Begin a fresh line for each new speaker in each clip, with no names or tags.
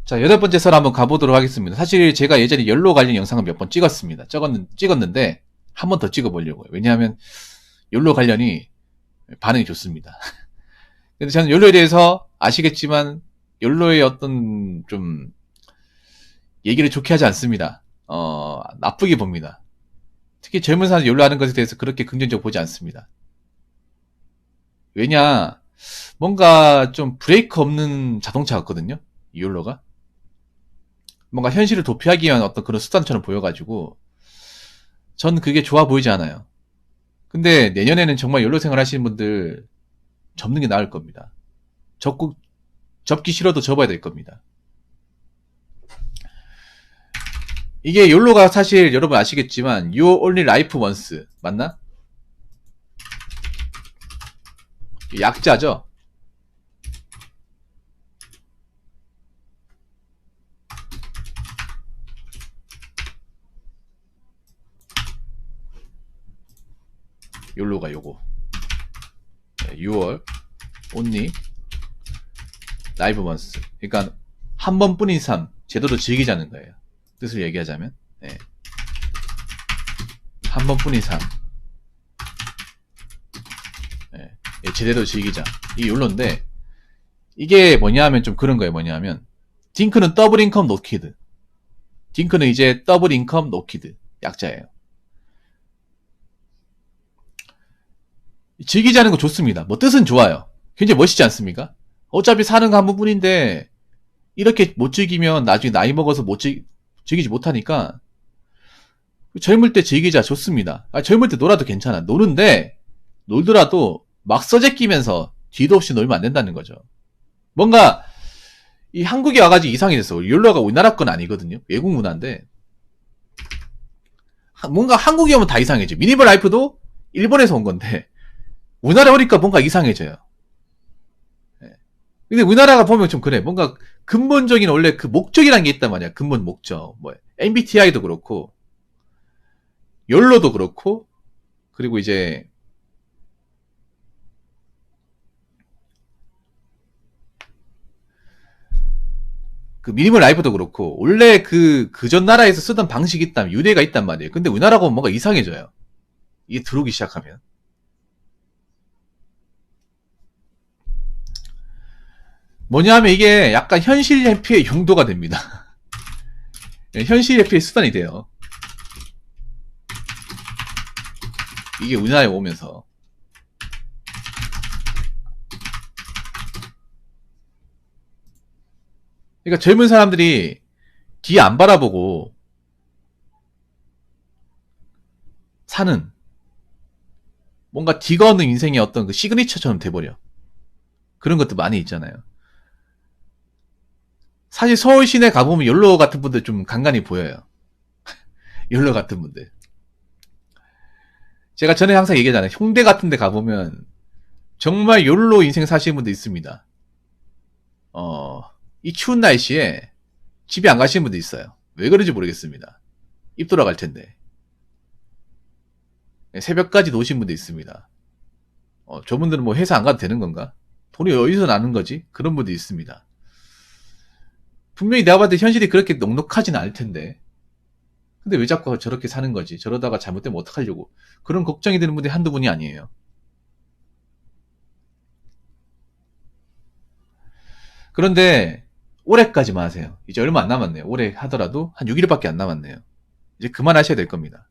자, 8번째 설 한번 가보도록 하겠습니다. 사실 제가 예전에 연로 관련 영상을 몇 번 찍었습니다. 찍었는데 한 번 더 찍어보려고요. 왜냐하면 연로 관련이 반응이 좋습니다. 근데 저는 연로에 대해서 아시겠지만 연로의 어떤 좀 얘기를 좋게 하지 않습니다. 나쁘게 봅니다. 특히 젊은 사람이 연로하는 것에 대해서 그렇게 긍정적으로 보지 않습니다. 왜냐, 뭔가 좀 브레이크 없는 자동차 같거든요. 이 연로가. 뭔가 현실을 도피하기 위한 어떤 그런 수단처럼 보여가지고 전 그게 좋아 보이지 않아요. 근데 내년에는 정말 연로 생활 하시는 분들 접는 게 나을 겁니다. 접기 싫어도 접어야 될 겁니다. 이게 욜로가 사실 여러분 아시겠지만 You only life once 맞나? 약자죠. 욜로가 요거 Your only life once. 그러니까 한 번뿐인 삶 제대로 즐기자는 거예요. 뜻을 얘기하자면 네. 한 번뿐인 삶 네. 제대로 즐기자. 이게 욜로인데 이게 뭐냐하면 좀 그런 거예요. 뭐냐하면 딩크는 더블 인컴 노 키드. 딩크는 이제 더블 인컴 노 키드 약자예요. 즐기자는 거 좋습니다. 뭐 뜻은 좋아요. 굉장히 멋있지 않습니까? 어차피 사는 거 한 번뿐인데 이렇게 못 즐기면 나중에 나이 먹어서 즐기지 못하니까 젊을 때 즐기자 좋습니다. 젊을 때 놀아도 괜찮아. 노는데 놀더라도 막 서재 끼면서 뒤도 없이 놀면 안 된다는 거죠. 뭔가 이 한국에 와가지고 이상이 됐어. 욜로가 우리나라 건 아니거든요. 외국 문화인데 뭔가 한국에 오면 다 이상해져. 미니멀 라이프도 일본에서 온 건데 우리나라 오니까 뭔가 이상해져요. 근데 우리나라가 보면 좀 그래. 뭔가 근본적인 원래 그 목적이란 게 있단 말이야. 근본 목적. 뭐 MBTI도 그렇고 욜로도 그렇고 그리고 이제 그 미니멀 라이프도 그렇고 원래 그 전 나라에서 쓰던 방식이 있단 유래가 있단 말이에요. 근데 우리나라가 보면 뭔가 이상해져요. 이게 들어오기 시작하면. 뭐냐면 이게 약간 현실 회피의 용도가 됩니다. 현실 회피의 수단이 돼요. 이게 우리나라에 오면서. 그러니까 젊은 사람들이 뒤에 안 바라보고 사는 뭔가 뒤가 없는 인생의 어떤 그 시그니처처럼 돼버려. 그런 것도 많이 있잖아요. 사실 서울 시내 가보면 욜로 같은 분들 좀 간간히 보여요. 욜로 같은 분들. 제가 전에 항상 얘기하잖아요. 홍대 같은 데 가보면 정말 욜로 인생 사시는 분들 있습니다. 이 추운 날씨에 집에 안 가시는 분도 있어요. 왜 그런지 모르겠습니다. 입 돌아갈 텐데. 새벽까지 노신 분도 있습니다. 저분들은 뭐 회사 안 가도 되는 건가? 돈이 어디서 나는 거지? 그런 분도 있습니다. 분명히 내가 봤을 때 현실이 그렇게 넉넉하지는 않을 텐데. 근데 왜 자꾸 저렇게 사는 거지? 저러다가 잘못되면 어떡하려고. 그런 걱정이 드는 분들이 한두 분이 아니에요. 그런데 올해까지만 하세요. 이제 얼마 안 남았네요. 올해 하더라도 한 6일밖에 안 남았네요. 이제 그만하셔야 될 겁니다.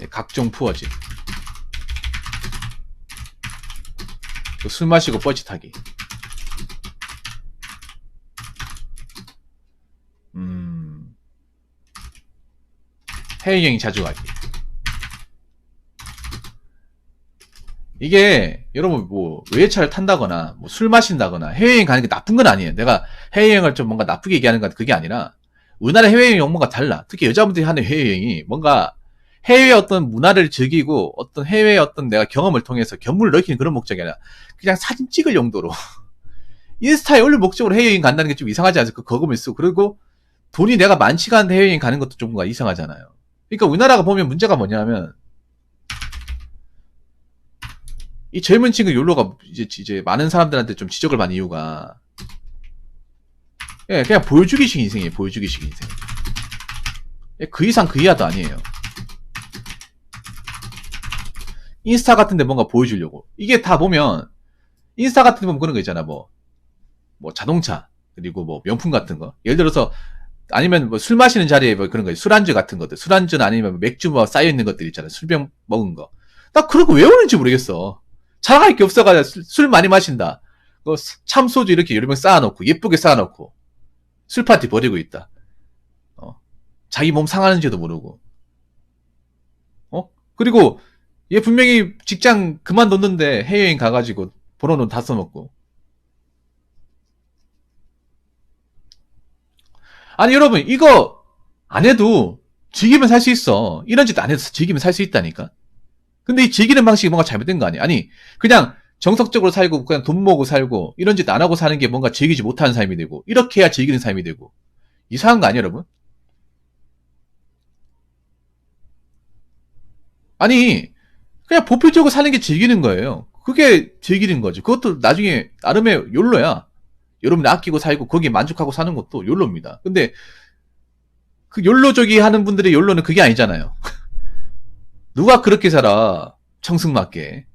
각종 푸어지. 술 마시고 뻘짓하기. 해외여행 자주 가기. 이게 여러분 뭐 외제차를 탄다거나 뭐 술 마신다거나 해외여행 가는 게 나쁜 건 아니에요. 내가 해외여행을 좀 뭔가 나쁘게 얘기하는 건 그게 아니라 우리나라 해외여행 뭔가 달라. 특히 여자분들이 하는 해외여행이 뭔가 해외 어떤 문화를 즐기고 어떤 해외 어떤 내가 경험을 통해서 견물을 넓히는 그런 목적이 아니라 그냥 사진 찍을 용도로 인스타에 올릴 목적으로 해외여행 간다는 게 좀 이상하지 않습니까? 거금을 쓰고 그리고 돈이 내가 많지가 않은데 해외여행 가는 것도 좀 뭔가 이상하잖아요. 그러니까 우리나라가 보면 문제가 뭐냐면 이 젊은 친구 욜로가 이제 많은 사람들한테 좀 지적을 받는 이유가 예, 그냥 보여주기식 인생이에요. 보여주기식 인생. 예, 그 이상 그 이하도 아니에요. 인스타 같은데 뭔가 보여주려고. 이게 다 보면 인스타 같은 데 보면 그런 거 있잖아. 뭐 자동차 그리고 뭐 명품 같은 거. 예를 들어서 아니면 뭐 술 마시는 자리에 뭐 그런 거, 술안주 같은 것들, 술안주는 아니면 맥주 뭐 쌓여 있는 것들 있잖아. 술병 먹은 거. 나 그런 거 왜 오는지 모르겠어. 자랑할 게 없어가지고 술 많이 마신다. 참소주 이렇게 여러 명 쌓아놓고 예쁘게 쌓아놓고 술 파티 벌이고 있다. 자기 몸 상하는지도 모르고. 그리고 얘 분명히 직장 그만뒀는데 해외여행 가가지고 벌어놓은 다 써먹고. 아니 여러분 이거 안 해도 즐기면 살 수 있어. 이런 짓 안 해도 즐기면 살 수 있다니까. 근데 이 즐기는 방식이 뭔가 잘못된 거 아니야? 아니 그냥 정석적으로 살고 그냥 돈 모으고 살고 이런 짓 안 하고 사는 게 뭔가 즐기지 못하는 삶이 되고 이렇게 해야 즐기는 삶이 되고 이상한 거 아니야 여러분? 아니 그냥 보편적으로 사는 게 즐기는 거예요. 그게 즐기는 거지. 그것도 나중에 나름의 욜로야. 여러분이 아끼고 살고 거기에 만족하고 사는 것도 욜로입니다. 근데 그 욜로족이 하는 분들의 욜로는 그게 아니잖아요. 누가 그렇게 살아? 청승맞게.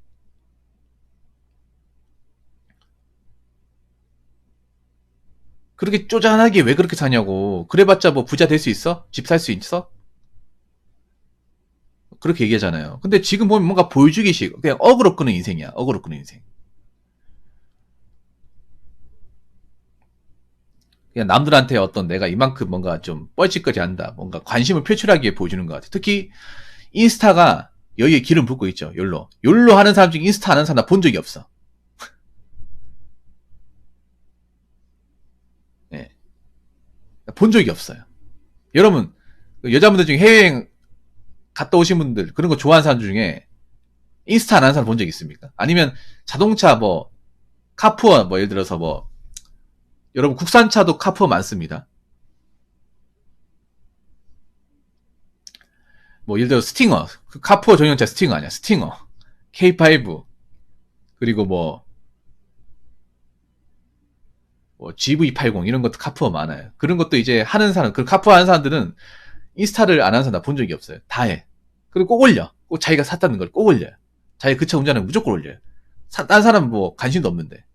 그렇게 쪼잔하게 왜 그렇게 사냐고. 그래봤자 뭐 부자 될 수 있어? 집 살 수 있어? 그렇게 얘기하잖아요. 근데 지금 보면 뭔가 보여주기식. 그냥 어그로 끄는 인생이야. 어그로 끄는 인생. 그냥 남들한테 어떤 내가 이만큼 뭔가 좀 뻘짓거리 한다. 뭔가 관심을 표출하기 위해 보여주는 것 같아. 특히 인스타가 여기에 기름 붓고 있죠. 욜로. 욜로 하는 사람 중에 인스타 하는 사람 나 본 적이 없어. 예. 본 적이 없어요. 여러분, 여자분들 중에 해외여행 갔다 오신 분들, 그런 거 좋아하는 사람 중에 인스타 안 하는 사람 본 적 있습니까? 아니면 자동차 뭐, 카푸어, 뭐, 예를 들어서 뭐, 여러분 국산차도 카푸어 많습니다. 뭐, 예를 들어 스팅어. 그 카푸어 전용차 스팅어 아니야. 스팅어. K5. 그리고 뭐 GV80 이런 것도 카푸어 많아요. 그런 것도 이제 하는 사람, 그 카푸어 하는 사람들은 인스타를 안 하는 사람 나 본 적이 없어요. 다 해. 그리고 꼭 올려. 꼭 자기가 샀다는 걸 꼭 올려요. 자기 그 차 운전하면 무조건 올려요. 딴 사람 뭐 관심도 없는데.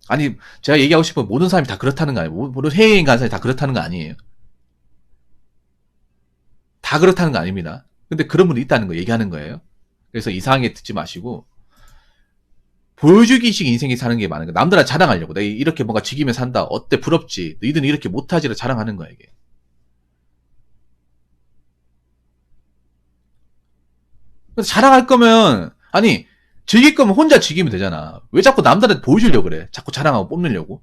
아니, 제가 얘기하고 싶은 모든 사람이 다 그렇다는 거 아니에요. 모든 해외여행 가는 사람이 다 그렇다는 거 아니에요. 다 그렇다는 거 아닙니다. 근데 그런 분이 있다는 거 얘기하는 거예요. 그래서 이상하게 듣지 마시고, 보여주기식 인생이 사는 게 많은 거야. 남들한테 자랑하려고. 내가 이렇게 뭔가 즐기며 산다. 어때? 부럽지? 너희들은 이렇게 못하지를 자랑하는 거야, 이게. 그래서 자랑할 거면, 아니, 즐길 거면 혼자 즐기면 되잖아. 왜 자꾸 남들한테 보여주려고 그래? 자꾸 자랑하고 뽐내려고?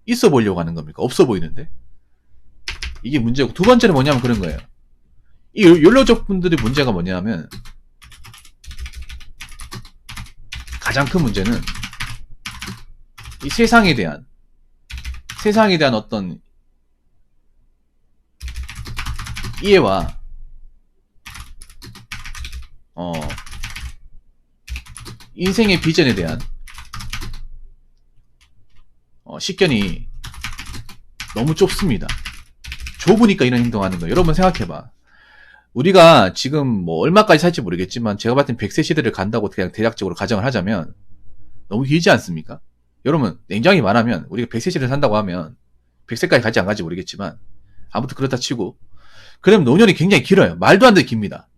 있어 보이려고 하는 겁니까? 없어 보이는데? 이게 문제고. 두 번째는 뭐냐면 그런 거예요. 이 욜로족 분들의 문제가 뭐냐면, 가장 큰 문제는, 이 세상에 대한 어떤 이해와, 인생의 비전에 대한, 식견이 너무 좁습니다. 좁으니까 이런 행동하는 거예요. 여러분 생각해봐. 우리가 지금 뭐 얼마까지 살지 모르겠지만 제가 봤을 땐 100세 시대를 간다고 그냥 대략적으로 가정을 하자면 너무 길지 않습니까? 여러분 냉정히 말하면 우리가 100세 시대를 산다고 하면 100세까지 갈지 안 갈지 모르겠지만 아무튼 그렇다 치고 그럼 노년이 굉장히 길어요. 말도 안 되게 깁니다.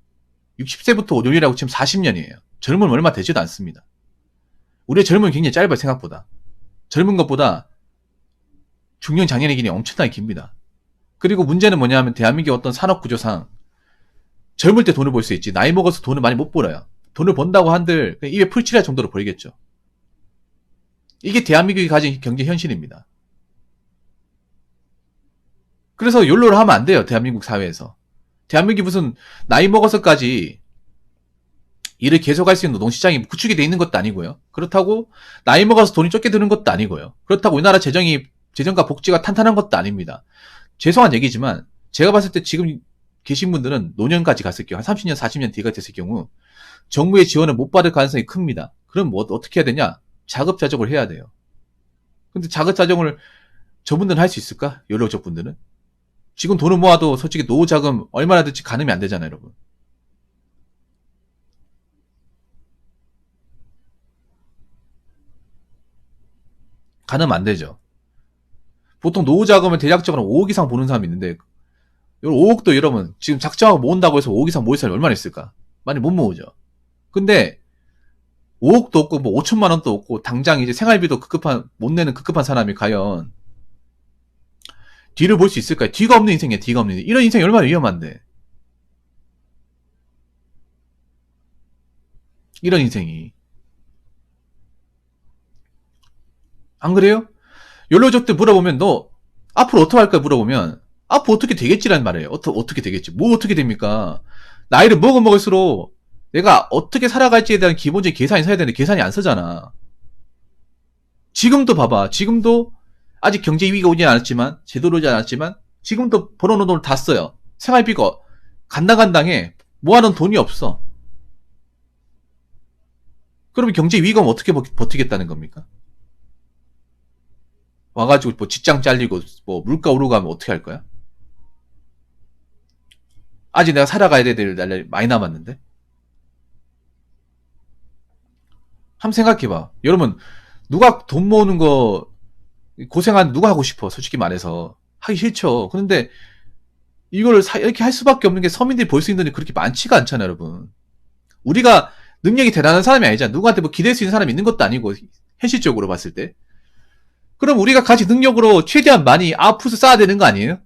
60세부터 5년이라고 치면 40년이에요. 젊으면 얼마 되지도 않습니다. 우리의 젊음은 굉장히 짧아요. 생각보다. 젊은 것보다 중년 장년의 길이 엄청나게 깁니다. 그리고 문제는 뭐냐면 대한민국의 어떤 산업 구조상 젊을 때 돈을 벌 수 있지 나이 먹어서 돈을 많이 못 벌어요. 돈을 번다고 한들 입에 풀칠할 정도로 벌겠죠. 이게 대한민국이 가진 경제 현실입니다. 그래서 욜로를 하면 안 돼요. 대한민국 사회에서. 대한민국이 무슨 나이 먹어서까지 일을 계속할 수 있는 노동시장이 구축이 돼 있는 것도 아니고요. 그렇다고 나이 먹어서 돈이 적게 드는 것도 아니고요. 그렇다고 우리나라 재정과 복지가 탄탄한 것도 아닙니다. 죄송한 얘기지만 제가 봤을 때 지금 계신 분들은 노년까지 갔을 경우 한 30년 40년 뒤가 됐을 경우 정부의 지원을 못 받을 가능성이 큽니다. 그럼 뭐 어떻게 해야 되냐? 자급자족을 해야 돼요. 근데 자급자정을 저분들은 할 수 있을까? 연로족 분들은? 지금 돈을 모아도 솔직히 노후 자금 얼마나 들지 가늠이 안 되잖아요, 여러분. 가늠 안 되죠. 보통 노후 자금을 대략적으로 5억 이상 보는 사람이 있는데 5억도 여러분 지금 작정하고 모은다고 해서 5억 이상 모을 사람이 얼마나 있을까? 많이 못 모으죠. 근데 5억도 없고 뭐 5천만 원도 없고 당장 이제 생활비도 급급한 못 내는 급급한 사람이 과연 뒤를 볼 수 있을까요? 뒤가 없는 인생이야. 뒤가 없는 인생. 이런 인생이 얼마나 위험한데. 이런 인생이. 안 그래요? 연로족들 물어보면 너 앞으로 어떻게 할 거야 물어보면 앞으로 어떻게 되겠지란 말이에요. 어떻게 되겠지? 뭐 어떻게 됩니까? 나이를 먹을수록 내가 어떻게 살아갈지에 대한 기본적인 계산이 서야 되는데 계산이 안 서잖아. 지금도 봐봐. 지금도 아직 경제 위기가 오지 않았지만 제대로 오지 않았지만 지금도 벌어놓은 돈을 다 써요. 생활비가 간당간당해. 모아놓은 돈이 없어. 그러면 경제 위기가 오면 어떻게 버티겠다는 겁니까? 와가지고 뭐 직장 잘리고 뭐 물가 오르고 하면 어떻게 할 거야? 아직 내가 살아가야 될 날이 많이 남았는데. 한번 생각해봐. 여러분 누가 돈 모으는 거 고생한 누가 하고 싶어? 솔직히 말해서 하기 싫죠. 그런데 이걸 이렇게 할 수밖에 없는 게 서민들이 볼 수 있는 돈이 그렇게 많지가 않잖아요, 여러분. 우리가 능력이 대단한 사람이 아니잖아. 누구한테 뭐 기댈 수 있는 사람이 있는 것도 아니고 현실적으로 봤을 때. 그럼 우리가 가진 능력으로 최대한 많이 아웃풋을 쌓아야 되는 거 아니에요?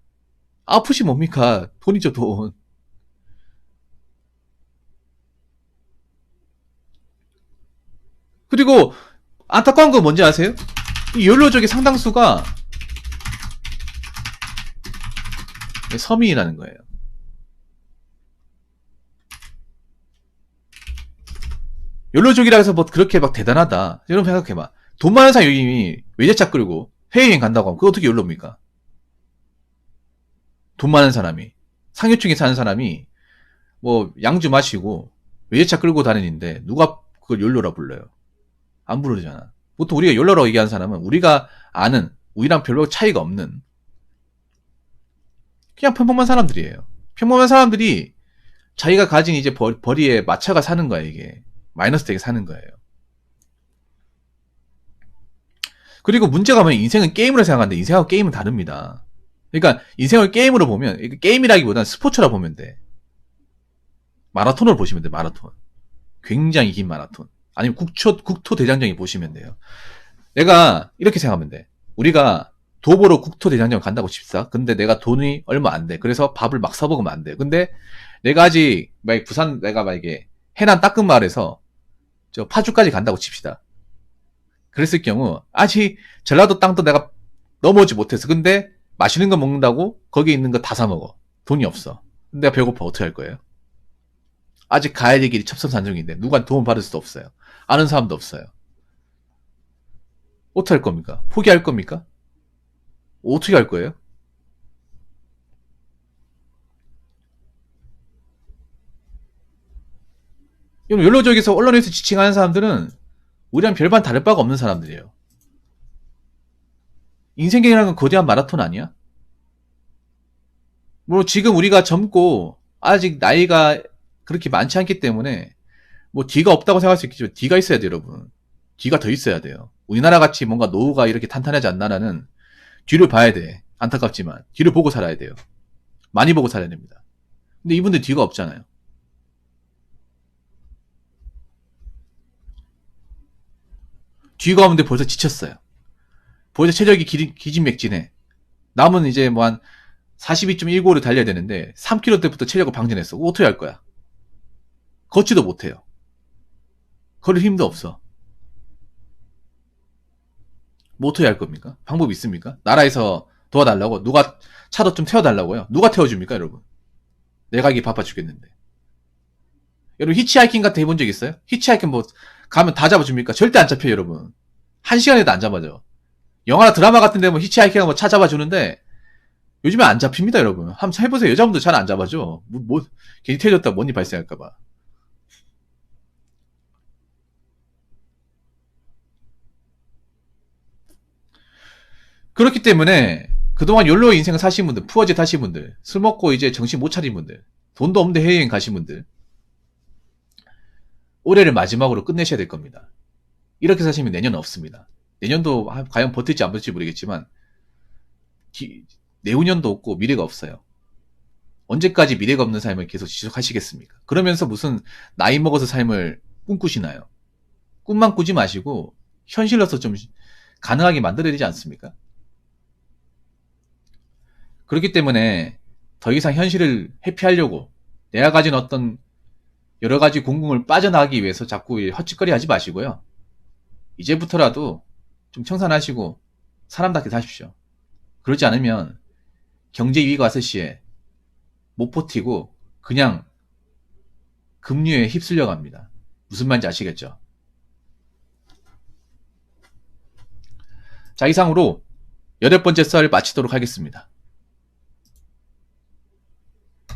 아웃풋이 뭡니까? 돈이죠, 돈. 그리고 안타까운 건 뭔지 아세요? 이 연로족의 상당수가 서민이라는 거예요. 연로족이라 해서 뭐 그렇게 막 대단하다. 여러분 생각해봐. 돈 많은 사람이 외제차 끌고 해외여행 간다고 하면 그거 어떻게 연로입니까? 돈 많은 사람이 상류층에 사는 사람이 뭐 양주 마시고 외제차 끌고 다니는데 누가 그걸 연로라 불러요? 안 부르잖아. 보통 우리가 연로라고 얘기하는 사람은 우리가 아는 우리랑 별로 차이가 없는 그냥 평범한 사람들이에요. 평범한 사람들이 자기가 가진 이제 벌이에 맞춰가 사는 거야 이게. 마이너스 되게 사는 거예요. 그리고 문제가 뭐냐면 인생은 게임으로 생각하는데 인생하고 게임은 다릅니다. 그러니까 인생을 게임으로 보면 게임이라기보다는 스포츠라 보면 돼. 마라톤으로 보시면 돼. 마라톤. 굉장히 긴 마라톤. 아니면 국토 대장정이 보시면 돼요. 내가 이렇게 생각하면 돼. 우리가 도보로 국토 대장정 간다고 칩시다. 근데 내가 돈이 얼마 안 돼. 그래서 밥을 막 사먹으면 안 돼. 근데 내가 아직 부산 내가 만약에 해남 따끔마을에서 저 파주까지 간다고 칩시다. 그랬을 경우 아직 전라도 땅도 내가 넘어오지 못해서 근데 맛있는 거 먹는다고 거기 있는 거 다 사 먹어. 돈이 없어. 근데 내가 배고파 어떻게 할 거예요? 아직 가야 될 길이 첩선산중인데 누가 도움 받을 수도 없어요. 아는 사람도 없어요. 어떻게 할 겁니까? 포기할 겁니까? 어떻게 할 거예요? 연로적에서 언론에서 지칭하는 사람들은 우리랑 별반 다를 바가 없는 사람들이에요. 인생경이라는 건 거대한 마라톤 아니야? 뭐 지금 우리가 젊고 아직 나이가 그렇게 많지 않기 때문에 뭐 뒤가 없다고 생각할 수 있겠지만 뒤가 있어야 돼요, 여러분. 뒤가 더 있어야 돼요. 우리나라 같이 뭔가 노후가 이렇게 탄탄하지 않나라는 뒤를 봐야 돼. 안타깝지만 뒤를 보고 살아야 돼요. 많이 보고 살아야 됩니다. 근데 이분들 뒤가 없잖아요. 뒤가 없는데 벌써 지쳤어요. 벌써 체력이 기진맥진해. 남은 이제 뭐 한 42.195를 달려야 되는데 3km 때부터 체력을 방전했어. 어떻게 할 거야? 걷지도 못해요. 걸을 힘도 없어. 뭐 어떻게 할 겁니까? 방법이 있습니까? 나라에서 도와달라고? 누가 차도 좀 태워달라고요? 누가 태워줍니까, 여러분? 내가 가기 바빠 죽겠는데. 여러분, 히치하이킹 같은 해본 적 있어요? 히치하이킹 뭐, 가면 다 잡아줍니까? 절대 안 잡혀요, 여러분. 한 시간에도 안 잡아줘. 영화나 드라마 같은 데 뭐 히치하이킹 하면 차 잡아주는데, 요즘에 안 잡힙니다, 여러분. 한번 해보세요. 여자분들 잘 안 잡아줘. 괜히 태워줬다 뭔 일 발생할까봐. 그렇기 때문에 그동안 욜로 인생 사신 분들, 푸어제 타신 분들, 술 먹고 이제 정신 못 차린 분들, 돈도 없는데 해외여행 가신 분들, 올해를 마지막으로 끝내셔야 될 겁니다. 이렇게 사시면 내년은 없습니다. 내년도 과연 버틸지 안 버틸지 모르겠지만 내후년도 없고 미래가 없어요. 언제까지 미래가 없는 삶을 계속 지속하시겠습니까? 그러면서 무슨 나이 먹어서 삶을 꿈꾸시나요? 꿈만 꾸지 마시고 현실로서 좀 가능하게 만들어야 되지 않습니까? 그렇기 때문에 더 이상 현실을 회피하려고 내가 가진 어떤 여러 가지 공공을 빠져나가기 위해서 자꾸 헛짓거리 하지 마시고요. 이제부터라도 좀 청산하시고 사람답게 사십시오. 그러지 않으면 경제 위기가 왔을 시에 못 버티고 그냥 급류에 휩쓸려 갑니다. 무슨 말인지 아시겠죠? 자, 이상으로 8번째 썰을 마치도록 하겠습니다.